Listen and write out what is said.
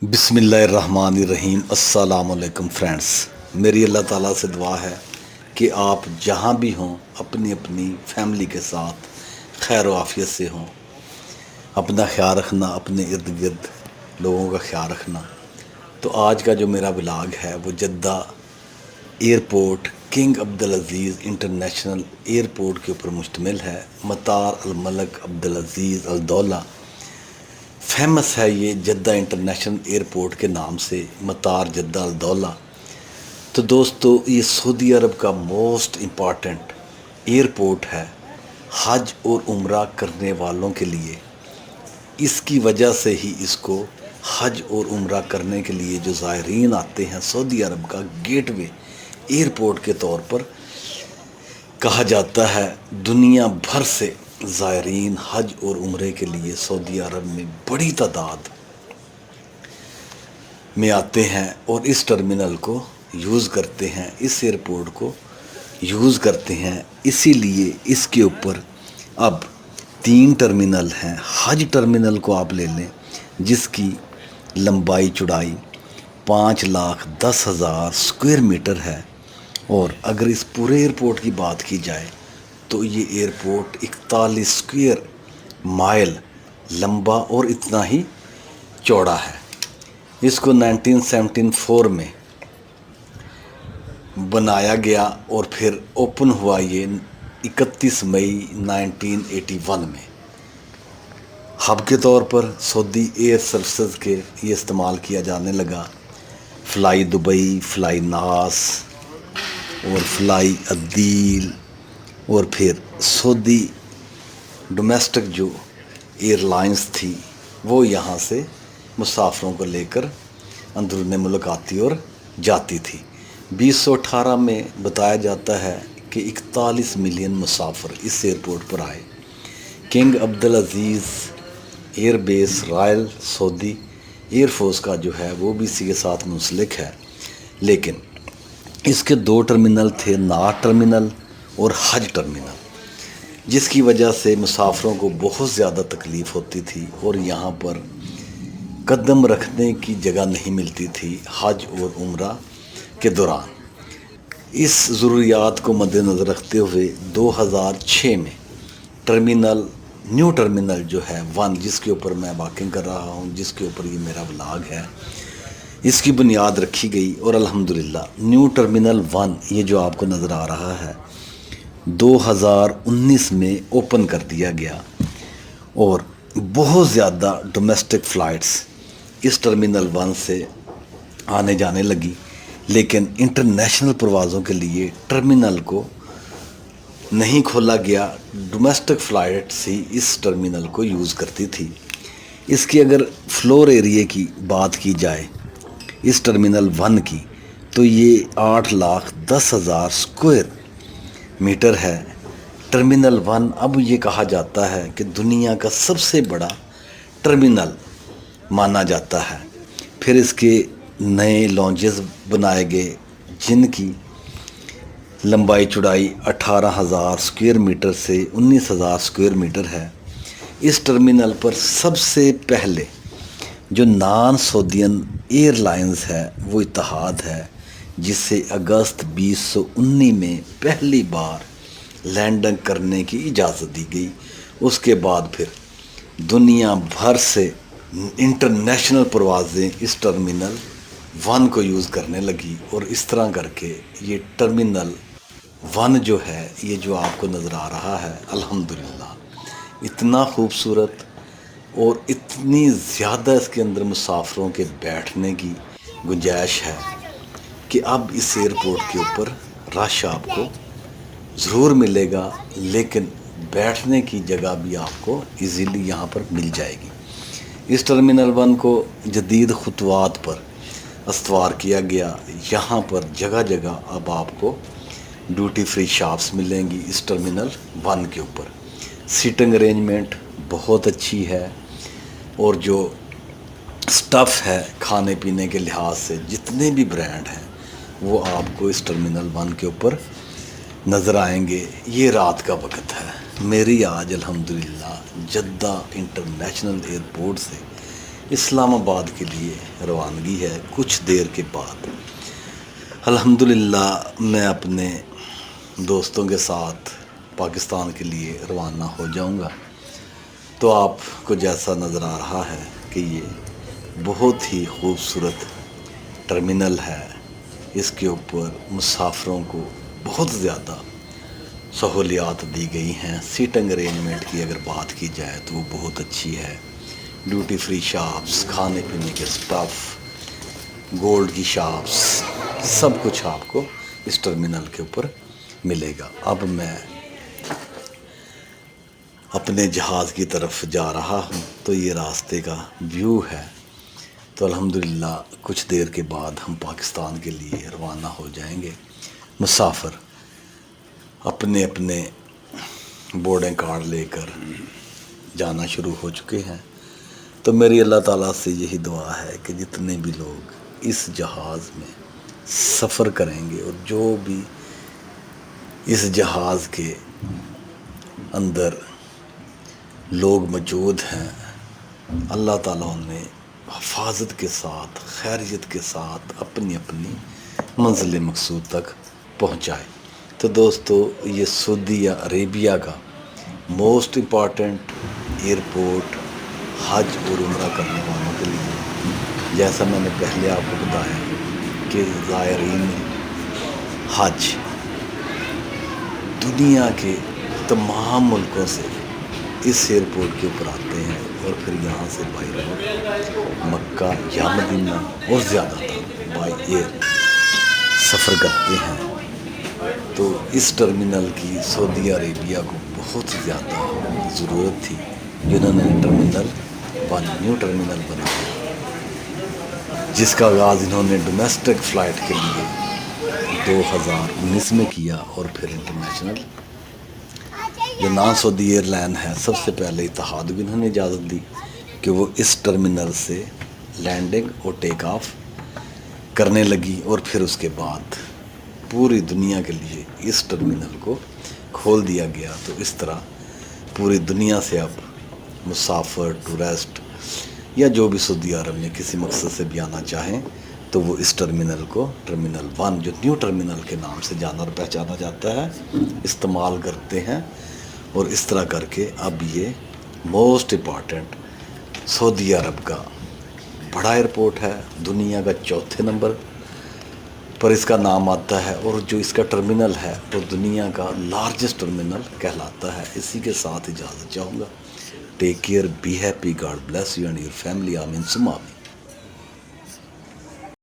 बिस्मिल्लाहिर्रहमानिर्रहीम। अस्सलाम वालेकुम फ्रेंड्स। मेरी अल्लाह ताला से दुआ है कि आप जहाँ भी हों अपनी अपनी फैमिली के साथ खैर आफियत से हों। अपना ख्याल रखना, अपने इर्द गिर्द लोगों का ख्याल रखना। तो आज का जो मेरा व्लॉग है वो जद्दा एयरपोर्ट, किंग अब्दुल अज़ीज़ इंटरनेशनल एयरपोर्ट के ऊपर मुश्तमिल है। मतार अल मलिक अब्दुल अज़ीज़ अल दौला फेमस है ये जद्दा इंटरनेशनल एयरपोर्ट के नाम से, मतार जद्दा अल दौला। तो दोस्तों, ये सऊदी अरब का मोस्ट इम्पॉर्टेंट एयरपोर्ट है हज और उम्रा करने वालों के लिए। इसकी वजह से ही इसको हज और उम्रा करने के लिए जो ज़ायरीन आते हैं सऊदी अरब का गेटवे एयरपोर्ट के तौर पर कहा जाता है। दुनिया भर से ज़ायरीन हज और उम्रे के लिए सऊदी अरब में बड़ी तादाद में आते हैं और इस टर्मिनल को यूज़ करते हैं, इस एयरपोर्ट को यूज़ करते हैं। इसीलिए इसके ऊपर अब 3 टर्मिनल हैं। हज टर्मिनल को आप ले लें जिसकी लंबाई चौड़ाई 5,10,000 स्क्वायर मीटर है। और अगर इस पूरे एयरपोर्ट की बात की जाए तो ये एयरपोर्ट 41 स्क्वायर माइल लंबा और इतना ही चौड़ा है। इसको 1974 में बनाया गया और फिर ओपन हुआ ये 31 मई 1981 में। हब के तौर पर सऊदी एयर सर्विसेज के ये इस्तेमाल किया जाने लगा। फ़्लाई दुबई, फ़्लाई नास और फ़्लाई अदील और फिर सऊदी डोमेस्टिक जो एयरलाइंस थी वो यहाँ से मुसाफिरों को लेकर अंदरूनी मुल्क आती और जाती थी। 2018 में बताया जाता है कि 41 मिलियन मुसाफिर इस एयरपोर्ट पर आए। King Abdul Aziz Air Base Royal Saudi Air Force का जो है वो भी इसी के साथ मुंसलिक है। लेकिन इसके 2 टर्मिनल थे, नार टर्मिनल और हज टर्मिनल, जिसकी वजह से मुसाफिरों को बहुत ज़्यादा तकलीफ़ होती थी और यहाँ पर कदम रखने की जगह नहीं मिलती थी हज और उम्रा के दौरान। इस ज़रूरियात को मद्देनज़र रखते हुए 2006 में न्यू टर्मिनल जो है 1, जिसके ऊपर मैं वॉकिंग कर रहा हूँ, जिसके ऊपर ये मेरा व्लॉग है, इसकी बुनियाद रखी गई और अल्हम्दुलिल्लाह न्यू टर्मिनल 1 ये जो आपको नज़र आ रहा है 2019 में ओपन कर दिया गया। और बहुत ज़्यादा डोमेस्टिक फ़्लाइट्स इस टर्मिनल 1 से आने जाने लगी। लेकिन इंटरनेशनल परवाज़ों के लिए टर्मिनल को नहीं खोला गया। डोमेस्टिक फ़्लाइट्स ही इस टर्मिनल को यूज़ करती थी। इसकी अगर फ्लोर एरिया की बात की जाए इस टर्मिनल 1 की तो ये 8,10,000 स्क्वायर मीटर है। टर्मिनल 1 अब ये कहा जाता है कि दुनिया का सबसे बड़ा टर्मिनल माना जाता है। फिर इसके नए लॉन्चेस बनाए गए जिनकी लंबाई चौड़ाई 18,000 स्क्वायर मीटर से 19,000 स्क्वायर मीटर है। इस टर्मिनल पर सबसे पहले जो नॉन सऊदियन एयरलाइंस है वो इत्तेहाद है, जिसे अगस्त 2019 में पहली बार लैंडिंग करने की इजाज़त दी गई। उसके बाद फिर दुनिया भर से इंटरनेशनल परवाज़ें इस टर्मिनल 1 को यूज़ करने लगी और इस तरह करके ये टर्मिनल 1 जो है, ये जो आपको नज़र आ रहा है, अल्हम्दुलिल्लाह इतना खूबसूरत और इतनी ज़्यादा इसके अंदर मुसाफिरों के बैठने की गुंजाइश है कि अब इस एयरपोर्ट के ऊपर रश आपको ज़रूर मिलेगा, लेकिन बैठने की जगह भी आपको इजीली यहाँ पर मिल जाएगी। इस टर्मिनल 1 को जदीद खुतवात पर इस्तवार किया गया। यहाँ पर जगह जगह अब आपको ड्यूटी फ्री शॉप्स मिलेंगी इस टर्मिनल 1 के ऊपर। सीटिंग अरेंजमेंट बहुत अच्छी है और जो स्टफ़ है खाने पीने के लिहाज से जितने भी ब्रांड हैं वो आपको इस टर्मिनल 1 के ऊपर नज़र आएंगे। ये रात का वक्त है। मेरी आज अल्हम्दुलिल्लाह जद्दा इंटरनेशनल एयरपोर्ट से اسلام آباد کے لیے روانگی ہے کچھ دیر کے بعد۔ الحمدللہ میں اپنے دوستوں کے ساتھ پاکستان کے لیے روانہ ہو جاؤں گا۔ تو آپ کو جیسا نظر آ رہا ہے کہ یہ بہت ہی خوبصورت ٹرمینل ہے، اس کے اوپر مسافروں کو بہت زیادہ سہولیات دی گئی ہیں۔ سیٹنگ ارینجمنٹ کی اگر بات کی جائے تو وہ بہت اچھی ہے۔ ڈیوٹی فری شاپس، کھانے پینے کے اسٹاف، گولڈ کی شاپس، سب کچھ آپ کو اس ٹرمینل کے اوپر ملے گا۔ اب میں اپنے جہاز کی طرف جا رہا ہوں، تو یہ راستے کا ویو ہے۔ تو الحمدللہ کچھ دیر کے بعد ہم پاکستان کے لیے روانہ ہو جائیں گے۔ مسافر اپنے اپنے بورڈنگ کارڈ لے کر جانا شروع ہو چکے ہیں۔ تو میری اللہ تعالیٰ سے یہی دعا ہے کہ جتنے بھی لوگ اس جہاز میں سفر کریں گے اور جو بھی اس جہاز کے اندر لوگ موجود ہیں، اللہ تعالیٰ نے حفاظت کے ساتھ، خیریت کے ساتھ اپنی اپنی منزل مقصود تک پہنچائے۔ تو دوستو، یہ سعودیہ عربیہ کا موسٹ امپارٹنٹ ایئرپورٹ حج اور عمرہ کرنے والوں کے لیے، جیسا میں نے پہلے آپ کو بتایا کہ زائرین حج دنیا کے تمام ملکوں سے اس ایئرپورٹ کے اوپر آتے ہیں اور پھر یہاں سے بائی روڈ مکہ یا مدینہ اور زیادہ تر بائی ایئر سفر کرتے ہیں۔ تو اس ٹرمینل کی سعودی عربیہ کو بہت زیادہ ضرورت تھی، جنہوں نے ٹرمینل 1 نیو ٹرمینل بنایا، جس کا آغاز انہوں نے ڈومیسٹک فلائٹ کے لیے 2019 میں کیا، اور پھر انٹرنیشنل جو نان سعودی ایئر لائن ہے، سب سے پہلے اتحاد کو انہوں نے اجازت دی کہ وہ اس ٹرمینل سے لینڈنگ اور ٹیک آف کرنے لگی، اور پھر اس کے بعد پوری دنیا کے لیے اس ٹرمینل کو کھول دیا گیا۔ تو اس طرح پوری دنیا سے اب مسافر، ٹورسٹ یا جو بھی سعودی عرب میں کسی مقصد سے بھی آنا چاہیں تو وہ اس ٹرمینل کو، ٹرمینل 1 جو نیو ٹرمینل کے نام سے جانا اور پہچانا جاتا ہے، استعمال کرتے ہیں۔ اور اس طرح کر کے اب یہ موسٹ امپارٹنٹ سعودی عرب کا بڑا ایئرپورٹ ہے، دنیا کا 4تھے نمبر پر اس کا نام آتا ہے، اور جو اس کا ٹرمینل ہے وہ دنیا کا لارجسٹ ٹرمینل کہلاتا ہے۔ اسی کے ساتھ اجازت چاہوں گا۔ Take care, be happy, God bless you and your family, آمین ثم آمین۔